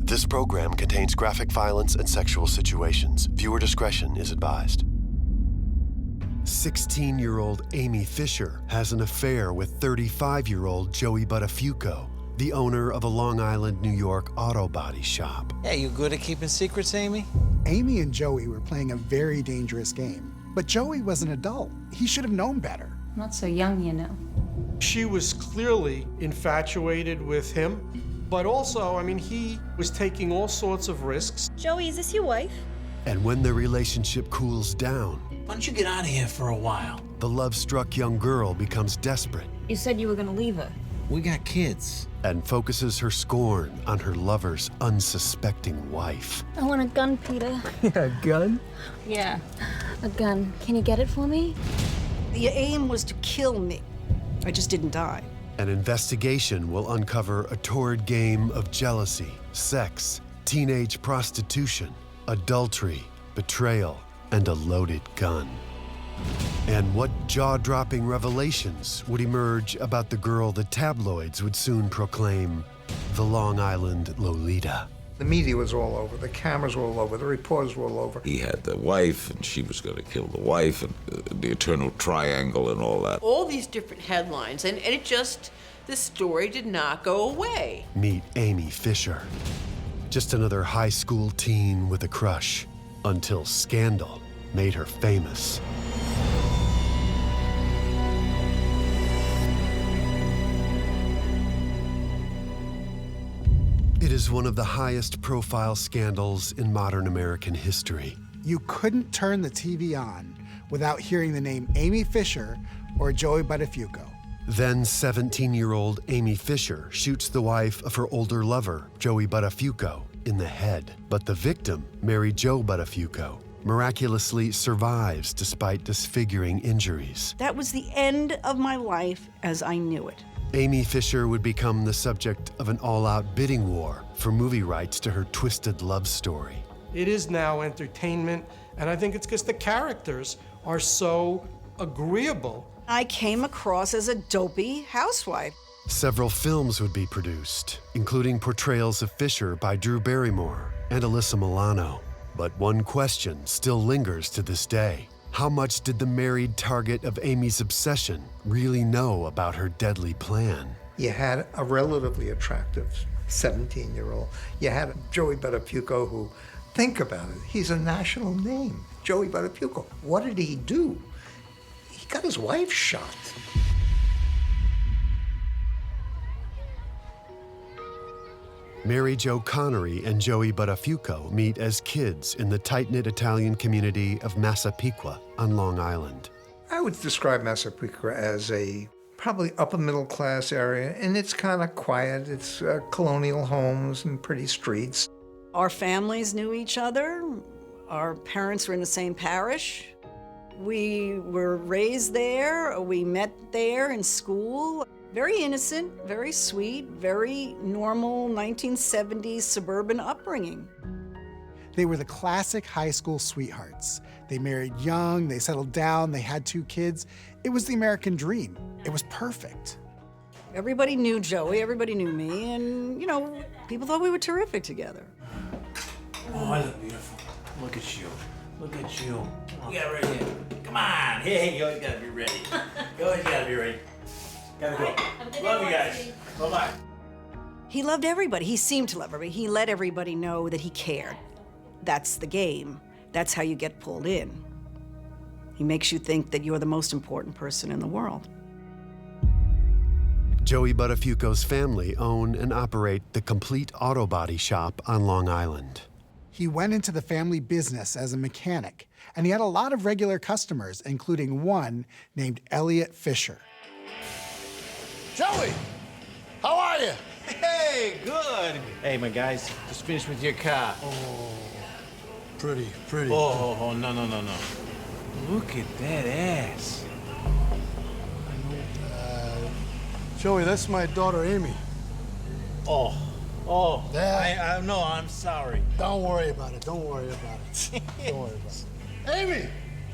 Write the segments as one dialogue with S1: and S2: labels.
S1: This program contains graphic violence and sexual situations. Viewer discretion is advised. 16-year-old Amy Fisher has an affair with 35-year-old Joey Buttafuoco, the owner of a Long Island, New York auto body shop.
S2: Hey, you good at keeping secrets, Amy?
S3: Amy and Joey were playing a very dangerous game. But Joey was an adult. He should have known better.
S4: I'm not so young, you know.
S5: She was clearly infatuated with him, but also, I mean, he was taking all sorts of risks.
S6: Joey, is this your wife?
S1: And when their relationship cools down,
S2: Why don't you get out of here for a while?
S1: the love-struck young girl becomes desperate
S4: You said you were gonna leave her.
S2: We got kids.
S1: and focuses her scorn on her lover's unsuspecting wife.
S4: I want a gun, Peter.
S3: A gun?
S4: Yeah, a gun. Can you get it for me?
S7: The aim was to kill me. I just didn't die.
S1: An investigation will uncover a torrid game of jealousy, sex, teenage prostitution, adultery, betrayal, and a loaded gun. And what jaw-dropping revelations would emerge about the girl the tabloids would soon proclaim the Long Island Lolita?
S8: The media was all over, the cameras were all over, the reporters were all over.
S9: He had the wife, and she was going to kill the wife, and the eternal triangle and all that.
S10: All these different headlines, and it just, the story did not go away.
S1: Meet Amy Fisher. Just another high school teen with a crush, until scandal made her famous. It is one of the highest profile scandals in modern American history.
S3: You couldn't turn the TV on without hearing the name Amy Fisher or Joey Buttafuoco.
S1: Then 17-year-old Amy Fisher shoots the wife of her older lover, Joey Buttafuoco, in the head. But the victim, Mary Jo Buttafuoco, miraculously survives despite disfiguring injuries.
S7: That was the end of my life as I knew it.
S1: Amy Fisher would become the subject of an all-out bidding war for movie rights to her twisted love story.
S5: It is now entertainment, and I think it's because the characters are so agreeable.
S7: I came across as a dopey housewife.
S1: Several films would be produced, including portrayals of Fisher by Drew Barrymore and Alyssa Milano. But one question still lingers to this day. How much did the married target of Amy's obsession really know about her deadly plan?
S8: You had a relatively attractive 17-year-old. You had Joey Buttafuoco, who, think about it, he's a national name. Joey Buttafuoco. What did he do? He got his wife shot.
S1: Mary Jo Connery and Joey Buttafuoco meet as kids in the tight-knit Italian community of Massapequa on Long Island.
S8: I would describe Massapequa as a probably upper-middle-class area, and it's kind of quiet. It's colonial homes and pretty streets.
S7: Our families knew each other. Our parents were in the same parish. We were raised there. We met there in school. Very innocent, very sweet, very normal 1970s suburban upbringing.
S3: They were the classic high school sweethearts. They married young, they settled down, they had 2 kids. It was the American dream. It was perfect.
S7: Everybody knew Joey, everybody knew me, and, you know, people thought we were terrific together.
S2: Oh, I look beautiful. Look at you. Look at you. You got right here. Come on. Hey, you always gotta be ready. You always gotta be ready. Gotta go. Love you guys. Bye-bye.
S7: He loved everybody. He seemed to love everybody. He let everybody know that he cared. That's the game. That's how you get pulled in. He makes you think that you're the most important person in the world.
S1: Joey Buttafuoco's family own and operate the Complete Auto Body Shop on Long Island.
S3: He went into the family business as a mechanic, and he had a lot of regular customers, including one named Elliot Fisher.
S11: Joey, how are you?
S2: Hey, good. Hey, my guys, just finished with your car.
S11: Oh, pretty.
S2: Oh, no. Look at that ass.
S11: Joey, that's my daughter, Amy.
S2: Oh,
S11: That-
S2: no, I'm sorry.
S11: Don't worry about it. Don't worry about it. Amy,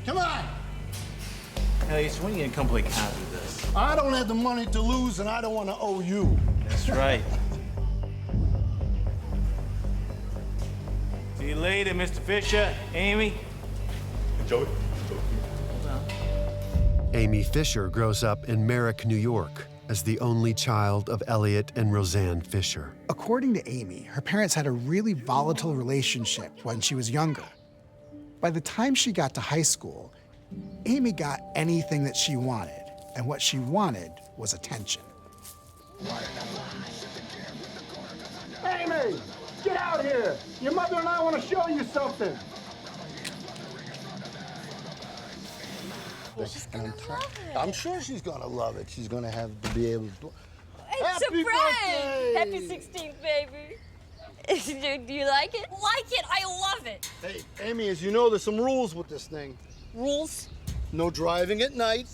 S11: come on.
S2: Elliot, so when are you gonna come play cards with us?
S11: I don't have the money to lose, and I don't want to owe you.
S2: That's right. you later, Mr. Fisher. Amy?
S11: Joey?
S1: Amy Fisher grows up in Merrick, New York, as the only child of Elliot and Roseanne Fisher.
S3: According to Amy, her parents had a really volatile relationship when she was younger. By the time she got to high school, Amy got anything that she wanted, and what she wanted was attention.
S11: Amy, get out here. Your mother and I want to show you something.
S4: She's gonna love it.
S11: I'm sure she's gonna love it. She's gonna have to be able to.
S4: It's
S11: Happy
S4: a friend!
S11: birthday!
S4: Happy 16th, baby. Do you like it? Like it? I love it.
S11: Hey, Amy, as you know, there's some rules with this thing.
S4: Rules?
S11: No driving at night.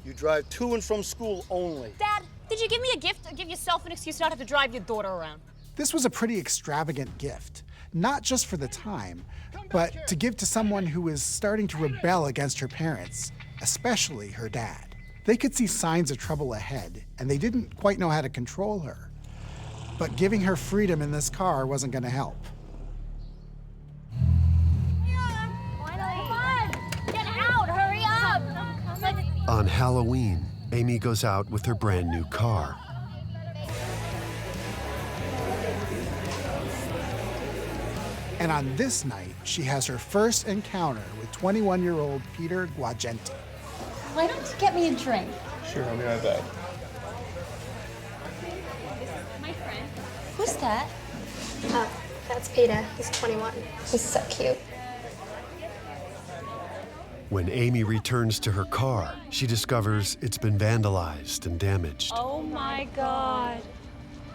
S11: You drive to and from school only.
S4: Dad, did you give me a gift or give yourself an excuse not to have to drive your daughter around?
S3: This was a pretty extravagant gift, not just for the time, but to give to someone who was starting to rebel against her parents, especially her dad. They could see signs of trouble ahead, and they didn't quite know how to control her. But giving her freedom in this car wasn't going to help.
S4: Come on! Get out! Hurry up!
S1: On Halloween, Amy goes out with her brand new car.
S3: And on this night, she has her first encounter with 21-year-old Peter Guagenti.
S4: Why don't you get me a drink?
S11: Sure, I'll be right back.
S4: My friend. Who's that?
S6: That's Peter. He's 21. He's so cute.
S1: When Amy returns to her car, she discovers it's been vandalized and damaged.
S4: Oh my God.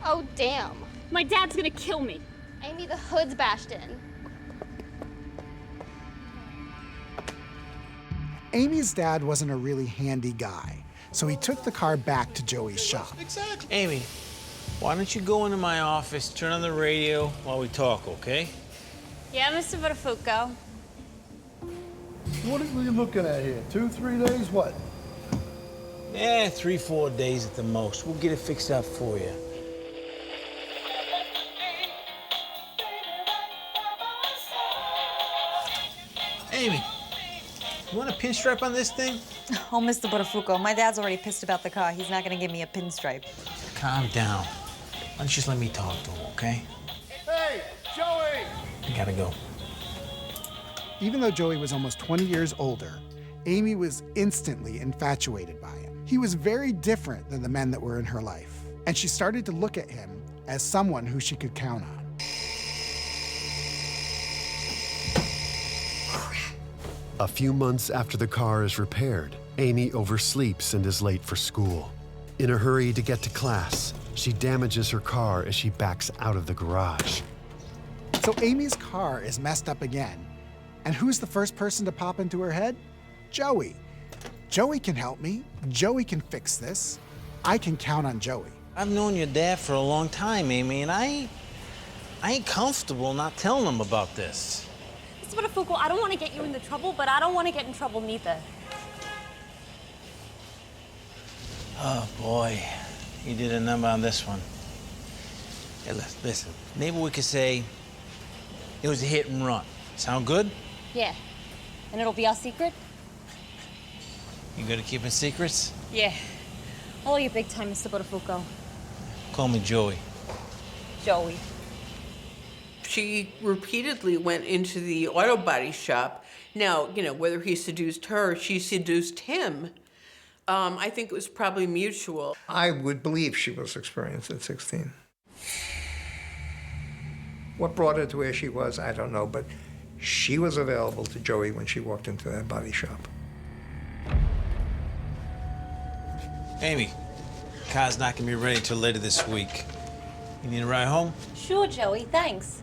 S6: Oh, damn.
S4: My dad's gonna kill me.
S6: Amy, the hood's bashed in.
S3: Amy's dad wasn't a really handy guy, so he took the car back to Joey's shop.
S11: Exactly.
S2: Amy, why don't you go into my office, turn on the radio while we talk, okay?
S4: Yeah, Mr. Buttafuoco.
S11: What are you looking at here? 2, 3 days? What?
S2: Yeah, 3, 4 days at the most. We'll get it fixed up for you. Amy, you want a pinstripe on this thing?
S12: Oh, Mr. Buttafuoco, my dad's already pissed about the car. He's not gonna give me a pinstripe.
S2: Calm down. Why don't you just let me talk to him, okay?
S11: Hey, Joey!
S2: I gotta go.
S3: Even though Joey was almost 20 years older, Amy was instantly infatuated by him. He was very different than the men that were in her life, and she started to look at him as someone who she could count on.
S1: A few months after the car is repaired, Amy oversleeps and is late for school. In a hurry to get to class, she damages her car as she backs out of the garage.
S3: So Amy's car is messed up again. And who's the first person to pop into her head? Joey. Joey can help me. Joey can fix this. I can count on Joey.
S2: I've known your dad for a long time, Amy, and I ain't comfortable not telling him about this.
S4: Mr. Buttafuoco, I don't want to get you into trouble, but I don't want to get in trouble neither.
S2: Oh, boy. You did a number on this one. Hey, listen, maybe we could say it was a hit and run. Sound good?
S4: Yeah. And it'll be our secret?
S2: You good at keeping secrets?
S4: Yeah. I'll owe you big time, Mr. Buttafuoco.
S2: Call me Joey.
S4: Joey.
S10: She repeatedly went into the auto body shop. Now, you know, whether he seduced her or she seduced him, I think it was probably mutual.
S8: I would believe she was experienced at 16. What brought her to where she was, I don't know, but she was available to Joey when she walked into that body shop.
S2: Amy, car's not gonna be ready till later this week. You need a ride home?
S4: Sure, Joey, thanks.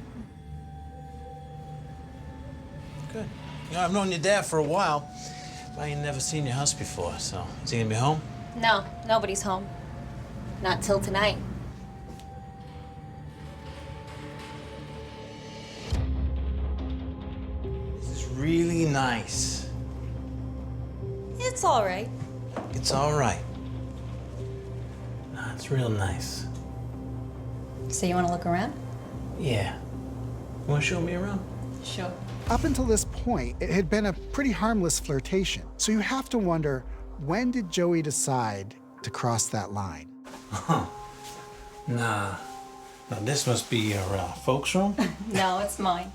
S2: Good. You know, I've known your dad for a while, but I ain't never seen your house before, so is he gonna be home?
S4: No, nobody's home. Not till tonight.
S2: This is really nice.
S4: It's all right.
S2: It's all right. Nah, it's real nice.
S12: So you want to look around?
S2: Yeah. Want to show me around?
S4: Sure.
S3: Up until this point, it had been a pretty harmless flirtation. So you have to wonder, when did Joey decide to cross that line?
S2: Huh. Nah. Now, this must be your folks' room?
S4: No, it's mine.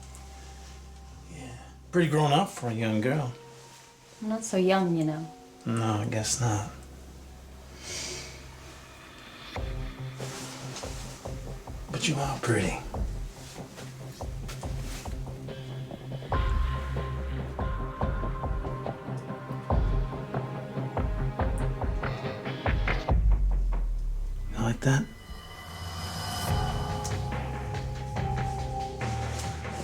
S2: Pretty grown up for a young girl.
S4: I'm not so young, you know.
S2: No, I guess not. But you are pretty. You like that?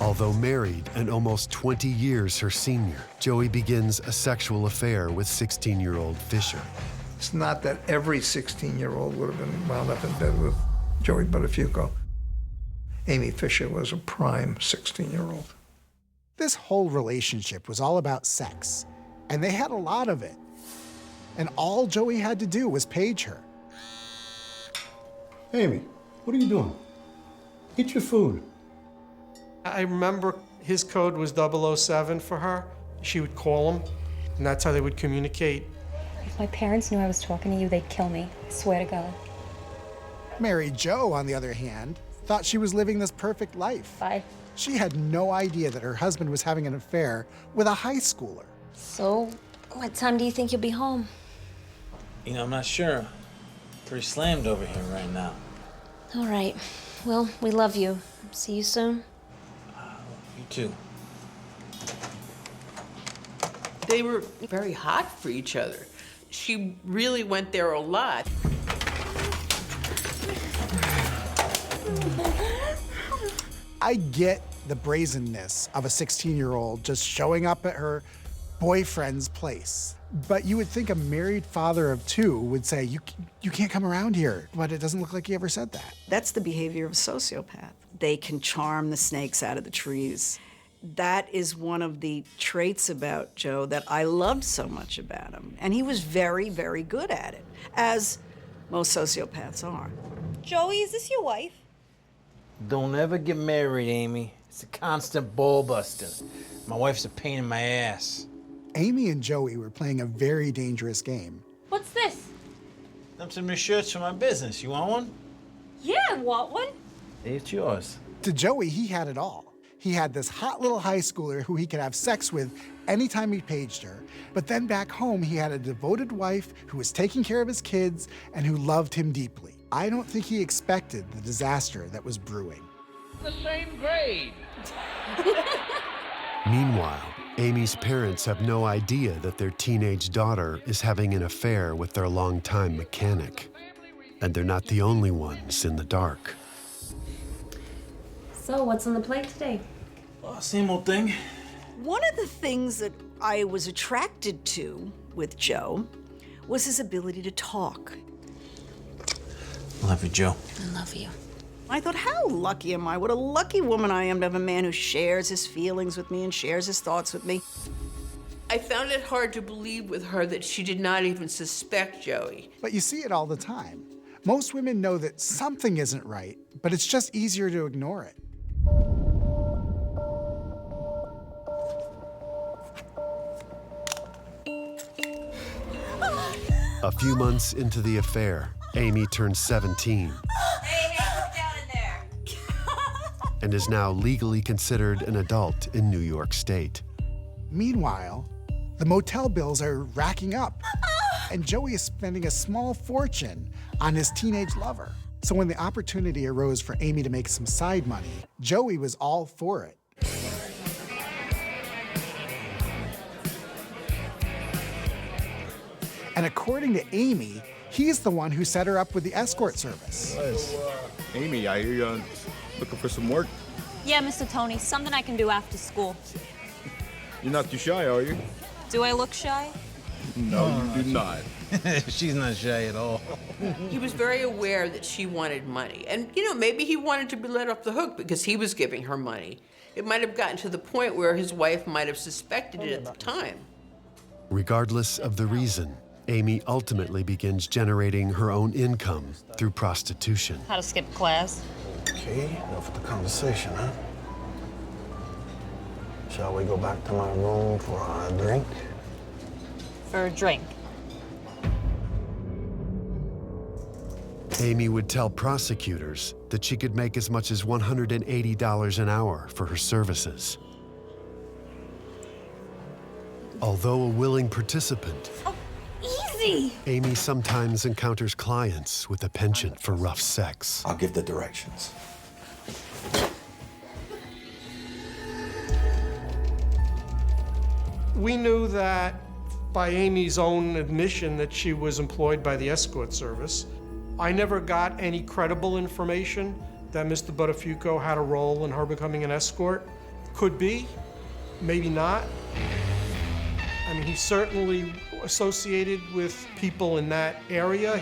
S1: Although married and almost 20 years her senior, Joey begins a sexual affair with 16-year-old Fisher.
S8: It's not that every 16-year-old would have been wound up in bed with Joey Buttafuoco. Amy Fisher was a prime 16-year-old.
S3: This whole relationship was all about sex, and they had a lot of it. And all Joey had to do was page her.
S11: Amy, what are you doing? Eat your food.
S5: I remember his code was 007 for her. She would call him, and that's how they would communicate.
S6: If my parents knew I was talking to you, they'd kill me. I swear to God.
S3: Mary Jo, on the other hand, thought she was living this perfect life.
S6: Bye.
S3: She had no idea that her husband was having an affair with a high schooler.
S4: So, what time do you think you'll be home?
S2: You know, I'm not sure. Pretty slammed over here right now.
S4: All right. Well, we love you. See you soon.
S2: You too.
S10: They were very hot for each other. She really went there a lot.
S3: I get the brazenness of a 16-year-old just showing up at her boyfriend's place. But you would think a married father of two would say, you can't come around here. But it doesn't look like he ever said that.
S7: That's the behavior of a sociopath. They can charm the snakes out of the trees. That is one of the traits about Joe that I loved so much about him. And he was very, very good at it, as most sociopaths are.
S12: Joey, is this your wife?
S2: Don't ever get married, Amy. It's a constant ball busting. My wife's a pain in my ass.
S3: Amy and Joey were playing a very dangerous game.
S4: What's this?
S2: Them some new shirts for my business. You want one?
S4: Yeah, I want one.
S2: It's yours.
S3: To Joey, he had it all. He had this hot little high schooler who he could have sex with anytime he paged her. But then back home, he had a devoted wife who was taking care of his kids and who loved him deeply. I don't think he expected the disaster that was brewing.
S13: The same grade.
S1: Meanwhile, Amy's parents have no idea that their teenage daughter is having an affair with their longtime mechanic. And they're not the only ones in the dark.
S4: So, what's on the plate today?
S2: Well, same old thing.
S7: One of the things that I was attracted to with Joe was his ability to talk.
S2: Love you, Joe.
S4: I love you.
S7: I thought, how lucky am I? What a lucky woman I am to have a man who shares his feelings with me and shares his thoughts with me.
S10: I found it hard to believe with her that she did not even suspect Joey.
S3: But you see it all the time. Most women know that something isn't right, but it's just easier to ignore it.
S1: A few months into the affair, Amy turns 17
S12: Hey, look down in there.
S1: and is now legally considered an adult in New York State.
S3: Meanwhile, the motel bills are racking up, and Joey is spending a small fortune on his teenage lover. So when the opportunity arose for Amy to make some side money, Joey was all for it. And according to Amy, he's the one who set her up with the escort service.
S14: Amy, I hear you're looking for some work.
S4: Yeah, Mr. Tony, something I can do after school.
S14: You're not too shy, are you?
S4: Do I look shy?
S14: No, you do not.
S2: She's not shy at all.
S10: He was very aware that she wanted money. And, you know, maybe he wanted to be let off the hook because he was giving her money. It might have gotten to the point where his wife might have suspected it at the time.
S1: Regardless of the reason, Amy ultimately begins generating her own income through prostitution.
S4: How to skip class.
S2: Okay, enough of the conversation, huh?
S11: Shall we go back to my room for a drink?
S12: For a drink.
S1: Amy would tell prosecutors that she could make as much as $180 an hour for her services. Although a willing participant,
S4: Easy!
S1: Amy sometimes encounters clients with a penchant for rough sex.
S15: I'll give the directions.
S5: We knew that by Amy's own admission that she was employed by the escort service. I never got any credible information that Mr. Buttafuoco had a role in her becoming an escort. Could be, maybe not. I mean, he's certainly associated with people in that area.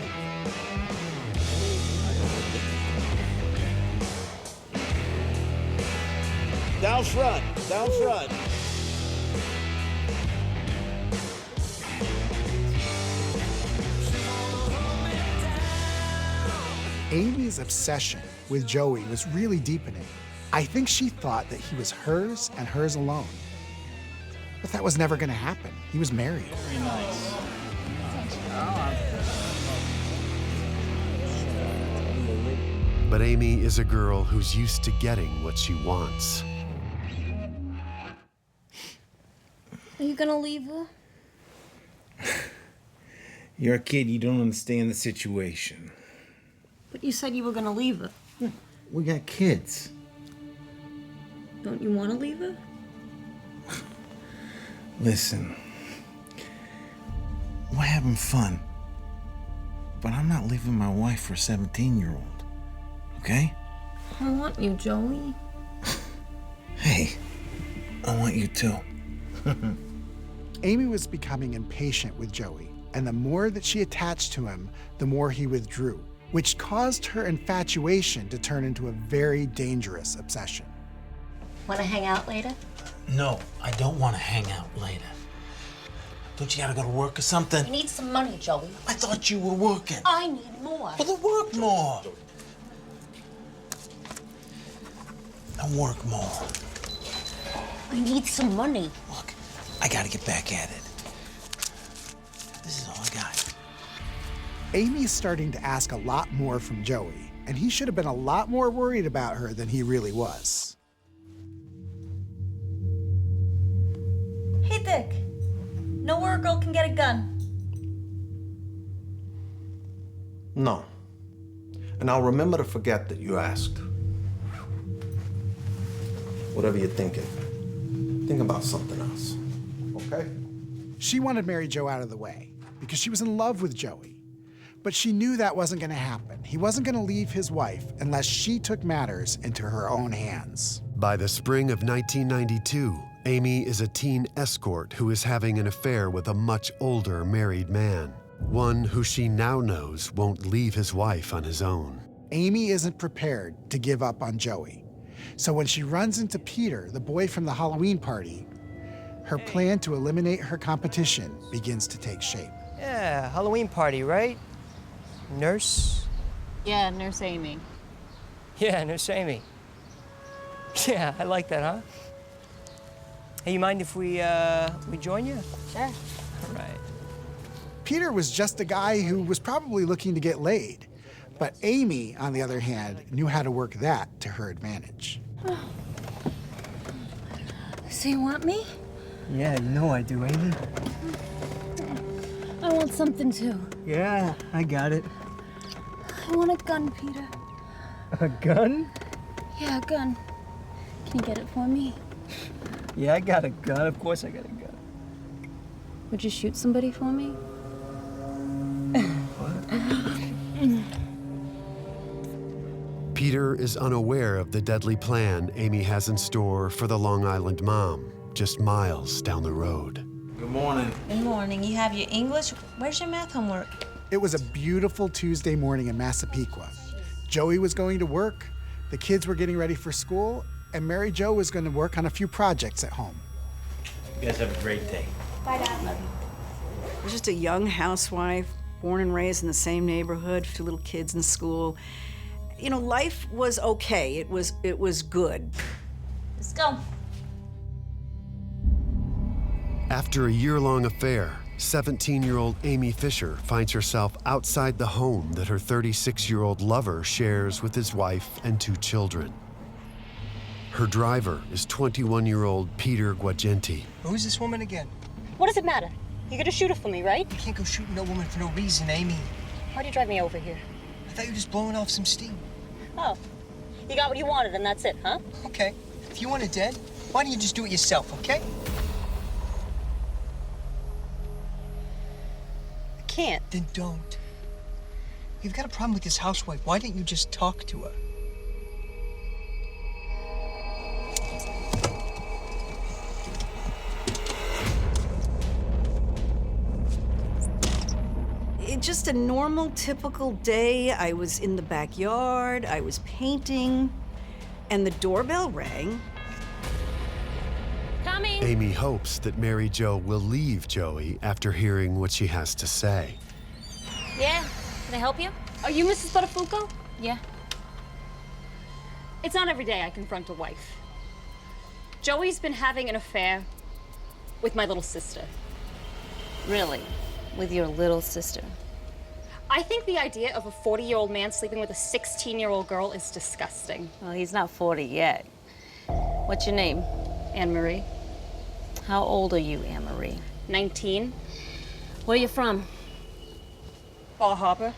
S2: Down front, down front.
S3: Amy's obsession with Joey was really deepening. I think she thought that he was hers and hers alone. But that was never going to happen. He was married.
S2: Very nice.
S1: But Amy is a girl who's used to getting what she wants.
S4: Are you gonna leave her?
S16: You're a kid, you don't understand the situation.
S4: But you said you were gonna leave her.
S16: We got kids.
S4: Don't you wanna leave her?
S16: Listen, we're having fun, but I'm not leaving my wife for a 17-year-old, okay?
S4: I want you, Joey.
S16: Hey, I want you too.
S3: Amy was becoming impatient with Joey, and the more that she attached to him, the more he withdrew, which caused her infatuation to turn into a very dangerous obsession.
S17: Wanna hang out later?
S16: No, I don't want to hang out later. Don't you gotta go to work or something?
S17: I need some money, Joey.
S16: I thought you were working.
S17: I need more.
S16: Well, then work more. And work more.
S17: I need some money.
S16: Look, I gotta get back at it. This is all I got.
S3: Amy's starting to ask a lot more from Joey, and he should have been a lot more worried about her than he really was.
S12: Hey, Dick. Know where a girl can get a gun?
S15: No. And I'll remember to forget that you asked. Whatever you're thinking, think about something else, okay?
S3: She wanted Mary Jo out of the way because she was in love with Joey. But she knew that wasn't going to happen. He wasn't going to leave his wife unless she took matters into her own hands.
S1: By the spring of 1992, Amy is a teen escort who is having an affair with a much older married man, one who she now knows won't leave his wife on his own.
S3: Amy isn't prepared to give up on Joey. So when she runs into Peter, the boy from the Halloween party, her plan to eliminate her competition begins to take shape.
S18: Yeah, Halloween party, right? Nurse?
S12: Yeah, Nurse Amy.
S18: Yeah, Nurse Amy. Yeah, I like that, huh? Hey, you mind if we join you?
S12: Sure.
S18: All right.
S3: Peter was just a guy who was probably looking to get laid. But Amy, on the other hand, knew how to work that to her advantage.
S4: So you want me?
S18: Yeah, you know I do, Amy.
S4: I want something too.
S18: Yeah, I got it.
S4: I want a gun, Peter.
S18: A gun?
S4: Yeah, a gun. Can you get it for me?
S18: Yeah, I got a gun. Of course I got a gun.
S4: Would you shoot somebody for me?
S1: Peter is unaware of the deadly plan Amy has in store for the Long Island mom, just miles down the road.
S16: Good morning.
S12: Good morning. You have your English? Where's your math homework?
S3: It was a beautiful Tuesday morning in Massapequa. Joey was going to work, the kids were getting ready for school, and Mary Jo was going to work on a few projects at home.
S2: You guys have a great day.
S6: Bye, Dad.
S7: I was just a young housewife, born and raised in the same neighborhood, 2 little kids in school. You know, life was okay. It was good.
S12: Let's go.
S1: After a year-long affair, 17-year-old Amy Fisher finds herself outside the home that her 36-year-old lover shares with his wife and 2 children. Her driver is 21-year-old Peter Guagenti.
S19: Who's this woman again?
S20: What does it matter? You're gonna shoot her for me, right?
S19: You can't go shooting no woman for no reason, Amy.
S20: Why'd you drive me over here?
S19: I thought you were just blowing off some steam.
S20: Oh, you got what you wanted and that's it, huh?
S19: Okay. If you want it dead, why don't you just do it yourself, okay?
S20: I can't.
S19: Then don't. You've got a problem with this housewife. Why didn't you just talk to her?
S7: Just a normal, typical day. I was in the backyard, I was painting, and the doorbell rang.
S20: Coming.
S1: Amy hopes that Mary Jo will leave Joey after hearing what she has to say.
S20: Yeah, can I help you? Are you Mrs. Buttafuoco? Yeah. It's not every day I confront a wife. Joey's been having an affair with my little sister.
S17: Really? With your little sister?
S20: I think the idea of a 40-year-old man sleeping with a 16-year-old girl is disgusting.
S17: Well, he's not 40 yet. What's your name?
S20: Anne-Marie.
S17: How old are you, Anne-Marie?
S20: 19.
S17: Where are you from?
S20: Bar Harbor.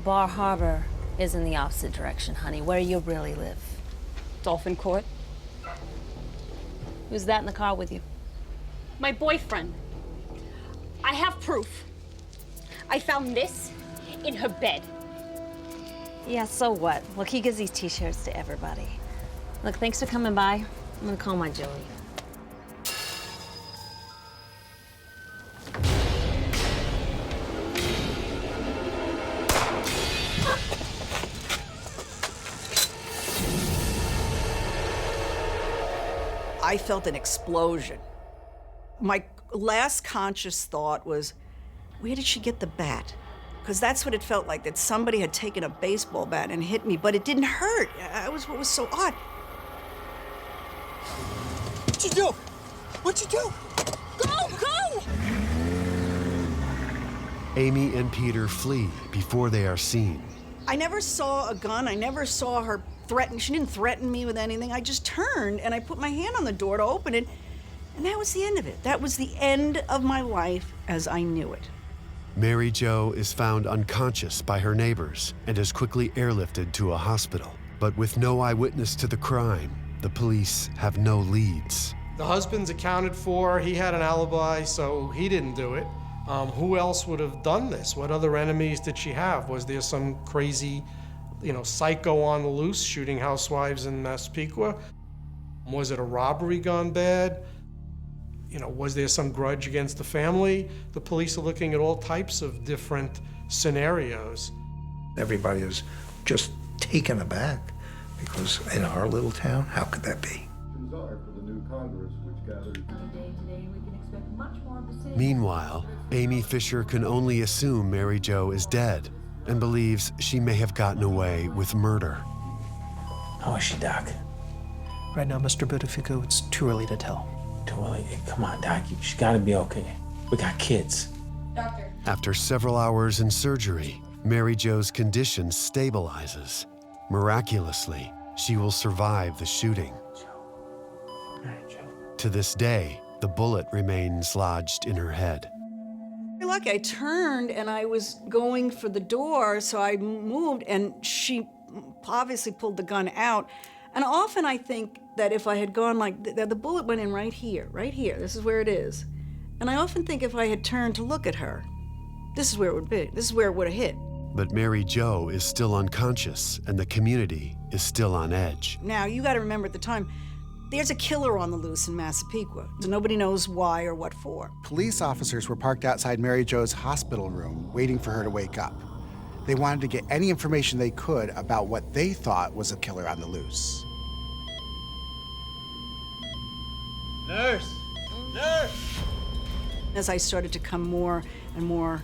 S17: Bar Harbor is in the opposite direction, honey. Where you really live?
S20: Dolphin Court.
S17: Who's that in the car with you?
S20: My boyfriend. I have proof. I found this in her bed.
S17: Yeah, so what? Look, he gives these t-shirts to everybody. Look, thanks for coming by. I'm gonna call my Joey.
S7: I felt an explosion. My last conscious thought was, where did she get the bat? Because that's what it felt like, that somebody had taken a baseball bat and hit me, but it didn't hurt. That was what was so odd.
S19: What'd you do? What'd you do?
S20: Go, go!
S1: Amy and Peter flee before they are seen.
S7: I never saw a gun. I never saw her threaten. She didn't threaten me with anything. I just turned and I put my hand on the door to open it, and that was the end of it. That was the end of my life as I knew it.
S1: Mary Jo is found unconscious by her neighbors and is quickly airlifted to a hospital. But with no eyewitness to the crime, the police have no leads.
S5: The husband's accounted for. He had an alibi, so he didn't do it. Who else would have done this? What other enemies did she have? Was there some crazy, psycho on the loose shooting housewives in Massapequa? Was it a robbery gone bad? Was there some grudge against the family? The police are looking at all types of different scenarios.
S8: Everybody is just taken aback because in our little town, how could that be?
S1: Meanwhile, Amy Fisher can only assume Mary Jo is dead and believes she may have gotten away with murder.
S18: How is she, Doc?
S21: Right now, Mr. Buttafuoco, it's too early to tell.
S18: Too early? Come on, Doc. She's gotta be okay. We got kids.
S20: Doctor.
S1: After several hours in surgery, Mary Jo's condition stabilizes. Miraculously, she will survive the shooting. To this day, the bullet remains lodged in her head.
S7: Very lucky. I turned and I was going for the door, so I moved and she obviously pulled the gun out. And often I think that if I had gone like, the bullet went in right here, this is where it is. And I often think if I had turned to look at her, this is where it would be, this is where it would have hit.
S1: But Mary Jo is still unconscious and the community is still on edge.
S7: Now, you gotta remember at the time, there's a killer on the loose in Massapequa. So nobody knows why or what for.
S3: Police officers were parked outside Mary Jo's hospital room, waiting for her to wake up. They wanted to get any information they could about what they thought was a killer on the loose.
S2: Nurse! Nurse!
S7: As I started to come more and more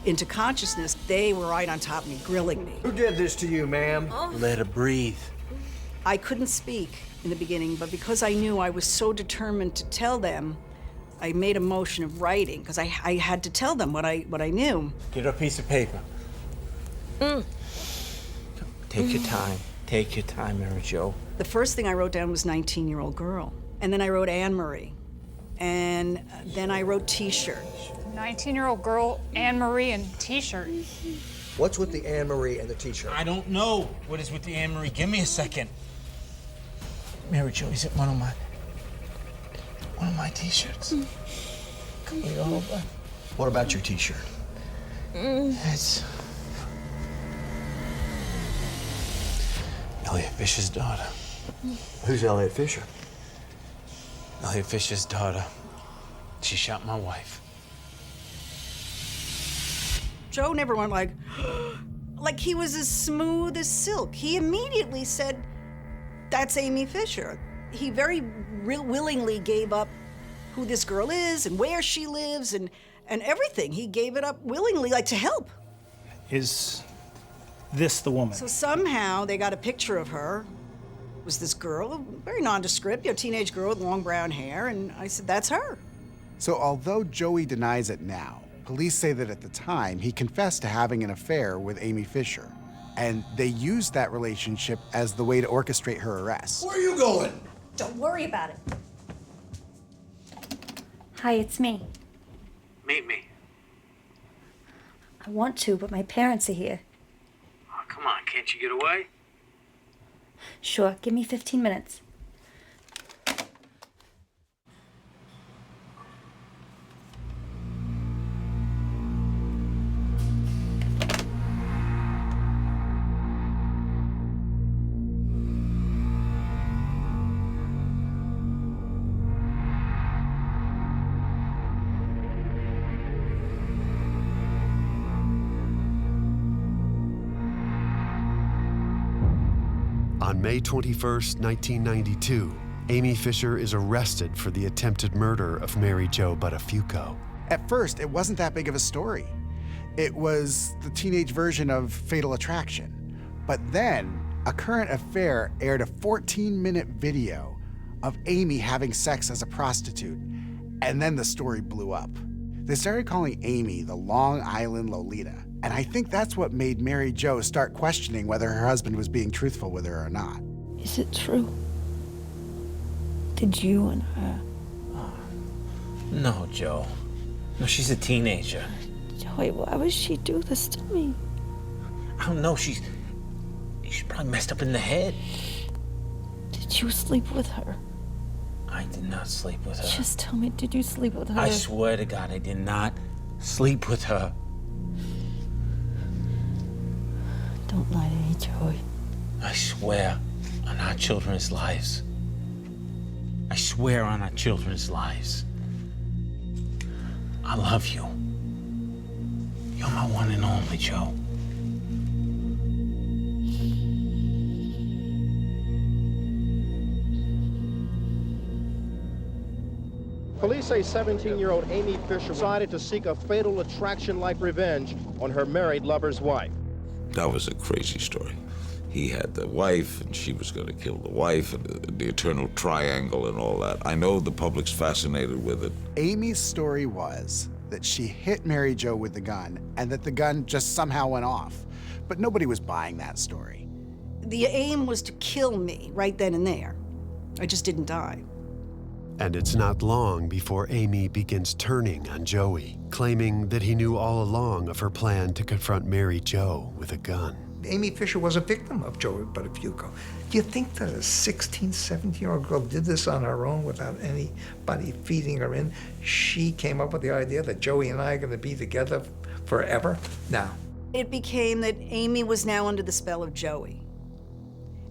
S7: into consciousness, they were right on top of me, grilling me.
S2: Who did this to you, ma'am?
S21: Let her breathe.
S7: I couldn't speak in the beginning, but because I knew I was so determined to tell them, I made a motion of writing because I had to tell them what I knew.
S18: Get her a piece of paper. Take your time. Take your time, Mary Jo.
S7: The first thing I wrote down was 19-year-old girl. And then I wrote Anne-Marie. And then I wrote T-shirt.
S9: 19-year-old girl, Anne-Marie, and T-shirt.
S11: What's with the Anne-Marie and the T-shirt?
S18: I don't know what is with the Anne-Marie. Give me a second. Mary Jo, is it one of my T-shirts? Come here, over.
S11: What about your T-shirt?
S18: It's Elliot Fisher's daughter.
S11: Who's Elliot Fisher?
S18: Elliot Fisher's daughter. She shot my wife.
S7: Joe never went like he was as smooth as silk. He immediately said, that's Amy Fisher. He very willingly gave up who this girl is and where she lives and everything. He gave it up willingly, like to help.
S21: Is this the woman?
S7: So somehow they got a picture of her. It was this girl, very nondescript, teenage girl with long brown hair, and I said, that's her.
S3: So although Joey denies it now, police say that at the time he confessed to having an affair with Amy Fisher, and they used that relationship as the way to orchestrate her arrest.
S11: Where are you going?
S4: Don't worry about it. Hi, it's me.
S18: Meet me.
S4: I want to, but my parents are here.
S18: Oh, come on, can't you get away?
S4: Sure, give me 15 minutes.
S1: On May 21st, 1992, Amy Fisher is arrested for the attempted murder of Mary Jo Buttafuoco.
S3: At first, it wasn't that big of a story. It was the teenage version of Fatal Attraction. But then, A Current Affair aired a 14-minute video of Amy having sex as a prostitute, and then the story blew up. They started calling Amy the Long Island Lolita, and I think that's what made Mary Jo start questioning whether her husband was being truthful with her or not.
S4: Is it true? Did you and her?
S18: No, Joe. No, she's a teenager.
S4: Joey, why would she do this to me?
S18: I don't know, she's probably messed up in the head.
S4: Did you sleep with her?
S18: I did not sleep with her.
S4: Just tell me, did you sleep with her?
S18: I swear to God, I did not sleep with her.
S4: Don't lie to me, Joey.
S18: I swear on our children's lives. I swear on our children's lives. I love you. You're my one and only, Joe.
S22: Police say 17-year-old Amy Fisher decided to seek a fatal attraction-like revenge on her married lover's wife.
S23: That was a crazy story. He had the wife, and she was going to kill the wife, and the eternal triangle and all that. I know the public's fascinated with it.
S3: Amy's story was that she hit Mary Jo with the gun, and that the gun just somehow went off. But nobody was buying that story.
S7: The aim was to kill me right then and there. I just didn't die.
S1: And it's not long before Amy begins turning on Joey, claiming that he knew all along of her plan to confront Mary Jo with a gun.
S8: Amy Fisher was a victim of Joey Buttafuoco. Do you think that a 16, 17-year-old girl did this on her own without anybody feeding her in? She came up with the idea that Joey and I are going to be together forever? Now.
S7: It became that Amy was now under the spell of Joey.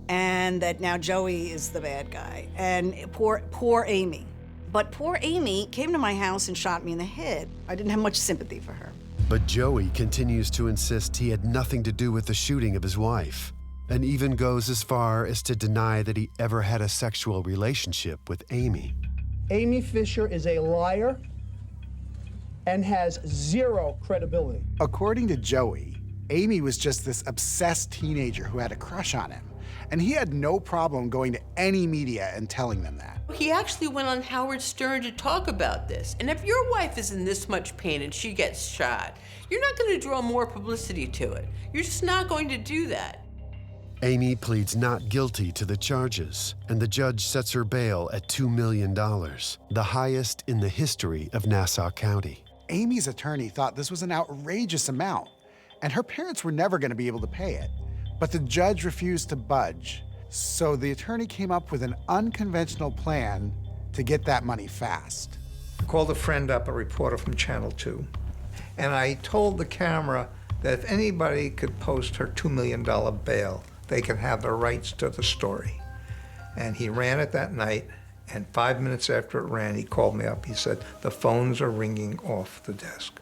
S7: And that now Joey is the bad guy. And poor Amy. But poor Amy came to my house and shot me in the head. I didn't have much sympathy for her.
S1: But Joey continues to insist he had nothing to do with the shooting of his wife, and even goes as far as to deny that he ever had a sexual relationship with Amy.
S22: Amy Fisher is a liar and has zero credibility.
S3: According to Joey, Amy was just this obsessed teenager who had a crush on him. and he had no problem going to any media and telling them that.
S10: He actually went on Howard Stern to talk about this. And if your wife is in this much pain and she gets shot, you're not going to draw more publicity to it. You're just not going to do that.
S1: Amy pleads not guilty to the charges, and the judge sets her bail at $2 million, the highest in the history of Nassau County.
S3: Amy's attorney thought this was an outrageous amount, and her parents were never going to be able to pay it. But the judge refused to budge, so the attorney came up with an unconventional plan to get that money fast.
S8: I called a friend up, a reporter from Channel 2, and I told the camera that if anybody could post her $2 million bail, they could have the rights to the story. And he ran it that night, and 5 minutes after it ran, he called me up. He said, the phones are ringing off the desk.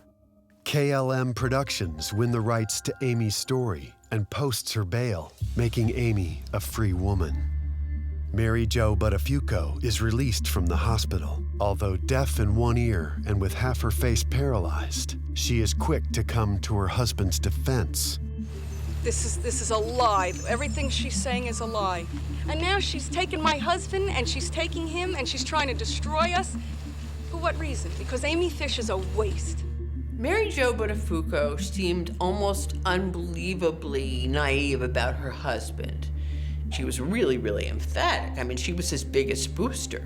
S1: KLM Productions win the rights to Amy's story and posts her bail, making Amy a free woman. Mary Jo Buttafuoco is released from the hospital. Although deaf in one ear and with half her face paralyzed, she is quick to come to her husband's defense.
S13: This is a lie. Everything she's saying is a lie. And now she's taken my husband, and she's taking him, and she's trying to destroy us. For what reason? Because Amy Fish is a waste.
S10: Mary Jo Buttafuoco seemed almost unbelievably naive about her husband. She was really, really emphatic. I mean, she was his biggest booster.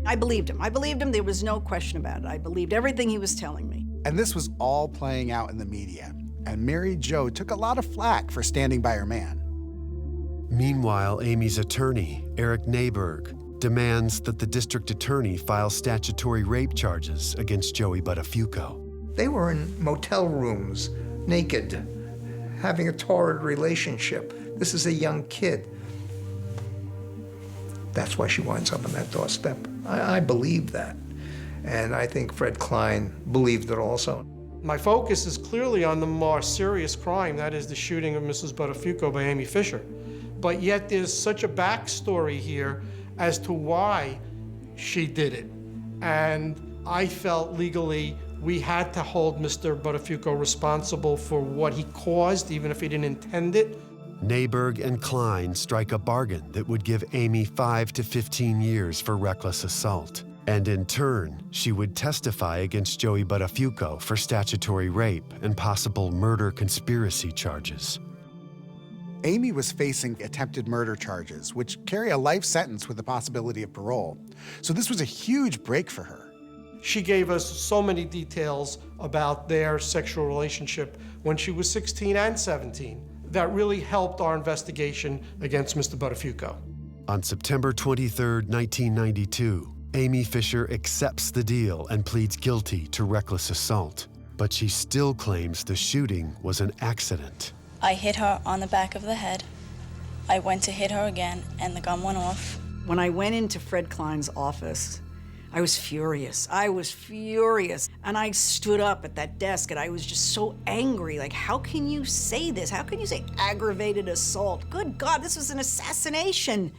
S7: I believed him. I believed him. There was no question about it. I believed everything he was telling me.
S3: And this was all playing out in the media. And Mary Jo took a lot of flack for standing by her man.
S1: Meanwhile, Amy's attorney, Eric Nayberg, demands that the district attorney file statutory rape charges against Joey Buttafuoco.
S8: They were in motel rooms, naked, having a torrid relationship. This is a young kid. That's why she winds up on that doorstep. I believe that. And I think Fred Klein believed it also.
S5: My focus is clearly on the more serious crime, that is the shooting of Mrs. Buttafuoco by Amy Fisher. But yet there's such a backstory here as to why she did it. And I felt legally we had to hold Mr. Buttafuoco responsible for what he caused, even if he didn't intend it.
S1: Nayberg and Klein strike a bargain that would give Amy 5 to 15 years for reckless assault. And in turn, she would testify against Joey Buttafuoco for statutory rape and possible murder conspiracy charges.
S3: Amy was facing attempted murder charges, which carry a life sentence with the possibility of parole. So this was a huge break for her.
S5: She gave us so many details about their sexual relationship when she was 16 and 17 that really helped our investigation against Mr. Buttafuoco.
S1: On September 23, 1992, Amy Fisher accepts the deal and pleads guilty to reckless assault, but she still claims the shooting was an accident.
S14: I hit her on the back of the head. I went to hit her again, and the gun went off.
S7: When I went into Fred Klein's office, I was furious. I was furious. And I stood up at that desk, and I was just so angry. Like, how can you say this? How can you say aggravated assault? Good God, this was an assassination.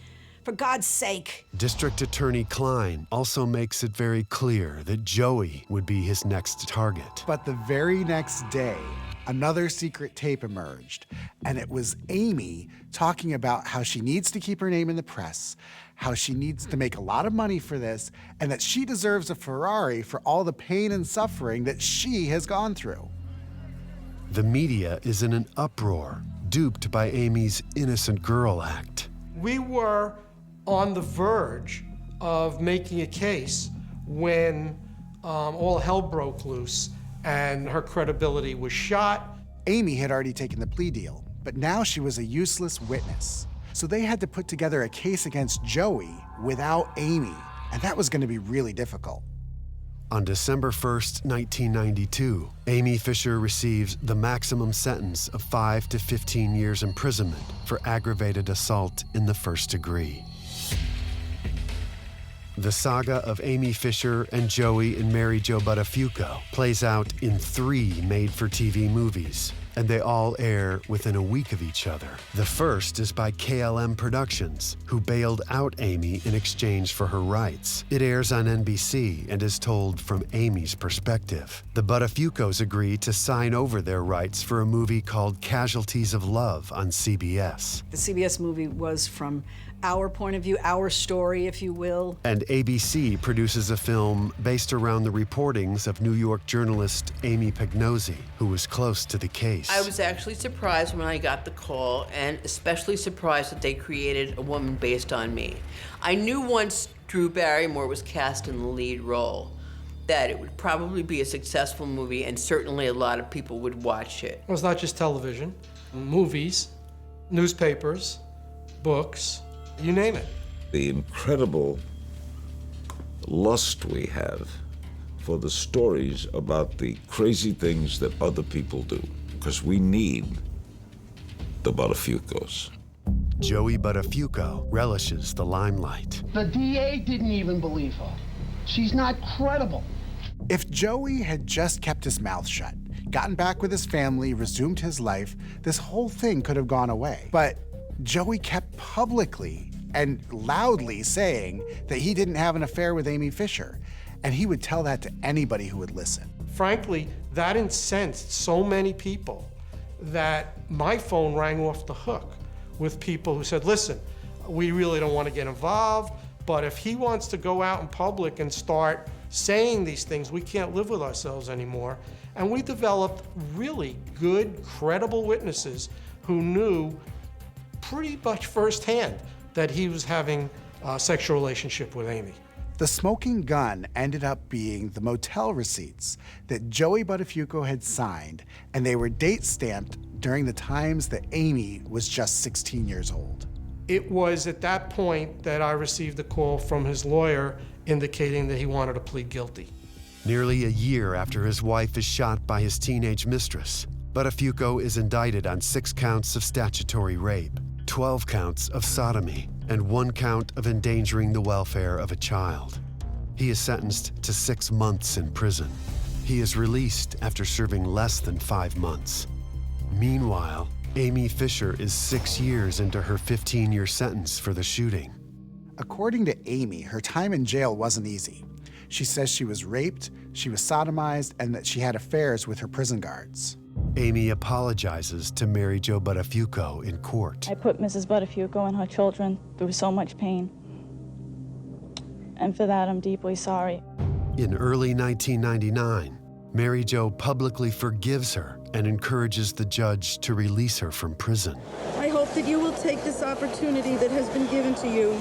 S7: For God's sake.
S1: District Attorney Klein also makes it very clear that Joey would be his next target.
S3: But the very next day, another secret tape emerged, and it was Amy talking about how she needs to keep her name in the press, how she needs to make a lot of money for this, and that she deserves a Ferrari for all the pain and suffering that she has gone through.
S1: The media is in an uproar, duped by Amy's innocent girl act.
S5: We were on the verge of making a case when all hell broke loose and her credibility was shot.
S3: Amy had already taken the plea deal, but now she was a useless witness. So they had to put together a case against Joey without Amy, and that was going to be really difficult.
S1: On December 1st, 1992, Amy Fisher receives the maximum sentence of 5 to 15 years imprisonment for aggravated assault in the first degree. The saga of Amy Fisher and Joey and Mary Jo Buttafuoco plays out in 3 made-for-TV movies, and they all air within a week of each other. The first is by KLM Productions, who bailed out Amy in exchange for her rights. It airs on NBC and is told from Amy's perspective. The Buttafuocos agree to sign over their rights for a movie called Casualties of Love on CBS.
S7: The CBS movie was from our point of view, our story, if you will.
S1: And ABC produces a film based around the reportings of New York journalist Amy Pagnosi, who was close to the case.
S10: I was actually surprised when I got the call, and especially surprised that they created a woman based on me. I knew once Drew Barrymore was cast in the lead role that it would probably be a successful movie, and certainly a lot of people would watch it.
S5: Well, it's not just television, movies, newspapers, books, you name it.
S23: The incredible lust we have for the stories about the crazy things that other people do, because we need the Buttafuocos.
S1: Joey Buttafuoco relishes the limelight.
S11: The DA didn't even believe her. She's not credible.
S3: If Joey had just kept his mouth shut, gotten back with his family, resumed his life, this whole thing could have gone away. But Joey kept publicly and loudly saying that he didn't have an affair with Amy Fisher, and he would tell that to anybody who would listen.
S5: Frankly, that incensed so many people that my phone rang off the hook with people who said, listen, we really don't want to get involved, but if he wants to go out in public and start saying these things, we can't live with ourselves anymore. And we developed really good, credible witnesses who knew pretty much firsthand that he was having a sexual relationship with Amy.
S3: The smoking gun ended up being the motel receipts that Joey Buttafuoco had signed, and they were date stamped during the times that Amy was just 16 years old.
S5: It was at that point that I received a call from his lawyer indicating that he wanted to plead guilty.
S1: Nearly a year after his wife is shot by his teenage mistress, Buttafuoco is indicted on 6 counts of statutory rape, 12 counts of sodomy, and 1 count of endangering the welfare of a child. He is sentenced to 6 months in prison. He is released after serving less than 5 months. Meanwhile, Amy Fisher is 6 years into her 15-year sentence for the shooting.
S3: According to Amy, her time in jail wasn't easy. She says she was raped, she was sodomized, and that she had affairs with her prison guards.
S1: Amy apologizes to Mary Jo Buttafuoco in court.
S14: I put Mrs. Buttafuoco and her children through so much pain. And for that, I'm deeply sorry.
S1: In early 1999, Mary Jo publicly forgives her and encourages the judge to release her from prison.
S6: I hope that you will take this opportunity that has been given to you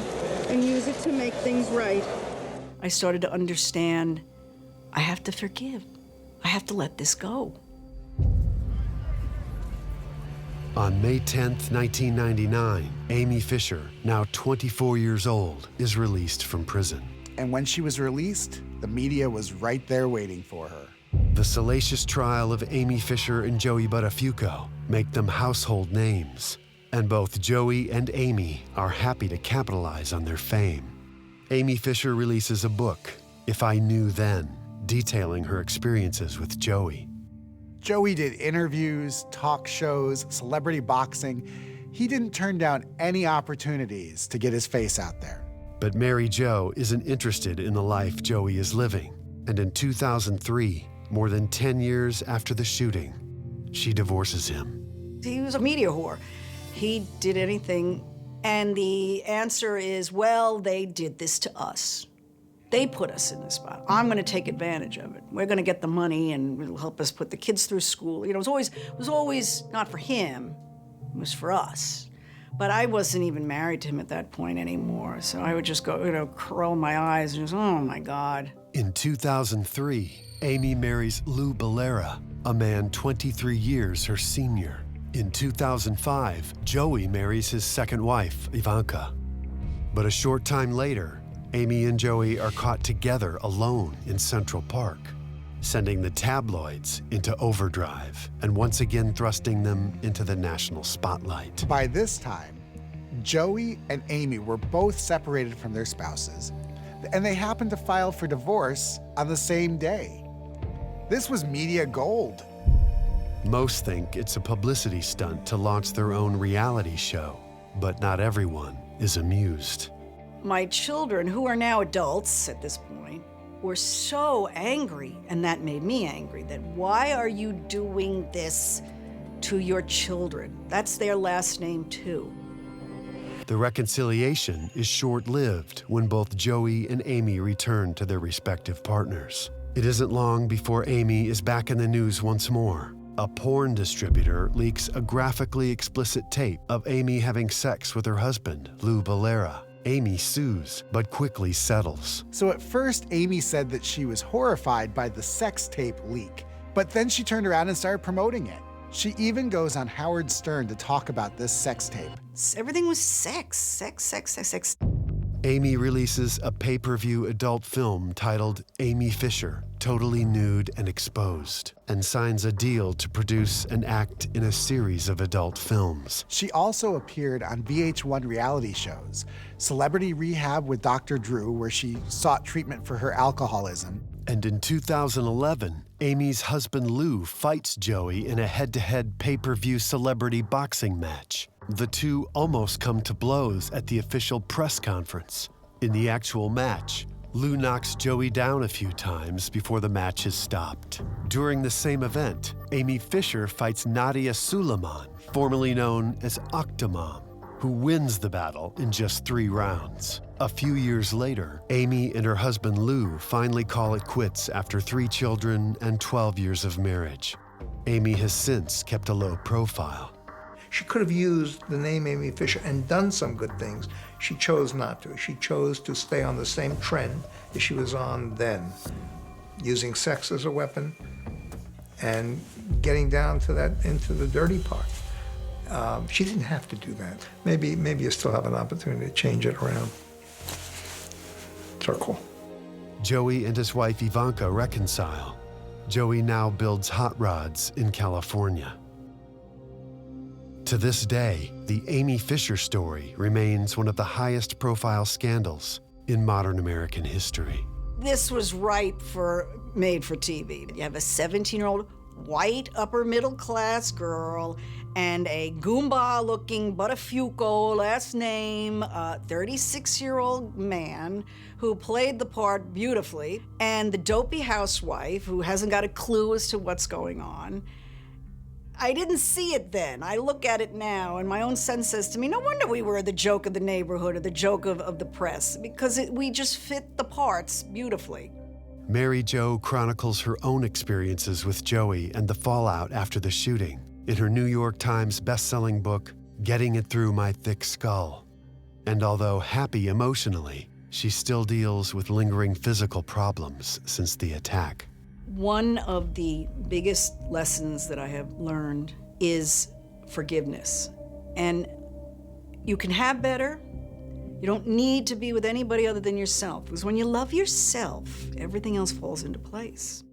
S6: and use it to make things right.
S7: I started to understand I have to forgive. I have to let this go.
S1: On May 10th, 1999, Amy Fisher, now 24 years old, is released from prison.
S3: And when she was released, the media was right there waiting for her.
S1: The salacious trial of Amy Fisher and Joey Buttafuoco make them household names, and both Joey and Amy are happy to capitalize on their fame. Amy Fisher releases a book, If I Knew Then, detailing her experiences with Joey.
S3: Joey did interviews, talk shows, celebrity boxing. He didn't turn down any opportunities to get his face out there.
S1: But Mary Jo isn't interested in the life Joey is living, and in 2003, more than 10 years after the shooting, she divorces him.
S7: He was a media whore. He did anything, and the answer is, well, they did this to us. They put us in this spot. I'm going to take advantage of it. We're going to get the money, and it'll help us put the kids through school. You know, it was always not for him. It was for us. But I wasn't even married to him at that point anymore. So I would just go, curl my eyes and just, oh my God.
S1: In 2003, Amy marries Lou Bellera, a man 23 years her senior. In 2005, Joey marries his second wife, Ivanka. But a short time later, Amy and Joey are caught together alone in Central Park, sending the tabloids into overdrive and once again thrusting them into the national spotlight.
S3: By this time, Joey and Amy were both separated from their spouses, and they happened to file for divorce on the same day. This was media gold.
S1: Most think it's a publicity stunt to launch their own reality show, but not everyone is amused.
S7: My children, who are now adults at this point, were so angry, and that made me angry, that why are you doing this to your children? That's their last name too.
S1: The reconciliation is short-lived when both Joey and Amy return to their respective partners. It isn't long before Amy is back in the news once more. A porn distributor leaks a graphically explicit tape of Amy having sex with her husband, Lou Valera. Amy sues, but quickly settles.
S3: So at first, Amy said that she was horrified by the sex tape leak, but then she turned around and started promoting it. She even goes on Howard Stern to talk about this sex tape.
S7: Everything was sex, sex, sex, sex, sex.
S1: Amy releases a pay-per-view adult film titled Amy Fisher, Totally Nude and Exposed, and signs a deal to produce and act in a series of adult films.
S3: She also appeared on VH1 reality shows, Celebrity Rehab with Dr. Drew, where she sought treatment for her alcoholism.
S1: And in 2011, Amy's husband Lou fights Joey in a head-to-head pay-per-view celebrity boxing match. The two almost come to blows at the official press conference. In the actual match, Lou knocks Joey down a few times before the match is stopped. During the same event, Amy Fisher fights Nadia Suleiman, formerly known as Octomom, who wins the battle in just 3 rounds. A few years later, Amy and her husband Lou finally call it quits after 3 children and 12 years of marriage. Amy has since kept a low profile.
S8: She could have used the name Amy Fisher and done some good things. She chose not to. She chose to stay on the same trend that she was on then, using sex as a weapon and getting down to that, into the dirty part. She didn't have to do that. Maybe you still have an opportunity to change it around. It's our call.
S1: Joey and his wife Ivanka reconcile. Joey now builds hot rods in California. To this day, the Amy Fisher story remains one of the highest profile scandals in modern American history.
S7: This was ripe for made for TV. You have a 17-year-old white upper middle class girl and a Goomba-looking Buttafuoco last name, 36-year-old man who played the part beautifully, and the dopey housewife who hasn't got a clue as to what's going on. I didn't see it then. I look at it now, and my own sense says to me, no wonder we were the joke of the neighborhood or the joke of the press, because we just fit the parts beautifully.
S1: Mary Jo chronicles her own experiences with Joey and the fallout after the shooting in her New York Times best-selling book, Getting It Through My Thick Skull. And although happy emotionally, she still deals with lingering physical problems since the attack.
S7: One of the biggest lessons that I have learned is forgiveness. And you can have better. You don't need to be with anybody other than yourself, because when you love yourself, everything else falls into place.